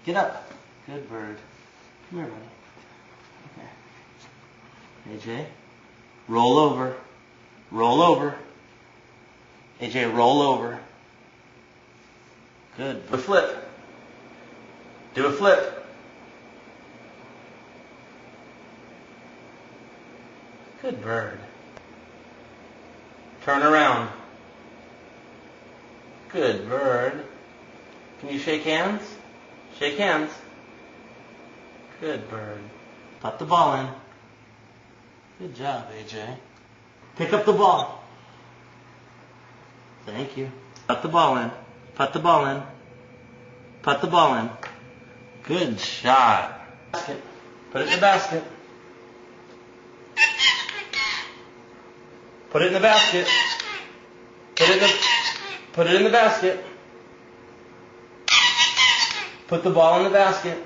Get up. Good bird. Come here, buddy. Okay. AJ, roll over. Roll over. AJ, roll over. Good. Do a flip. Do a flip. Good bird. Turn around. Good bird. Can you shake hands? Shake hands. Good bird. Put the ball in. Good job, AJ. Pick up the ball. Thank you. Put the ball in. Put the ball in. Put the ball in. Good shot. Basket. Put it in the basket. Put it in the basket. Put it in the basket. Put the ball in the basket.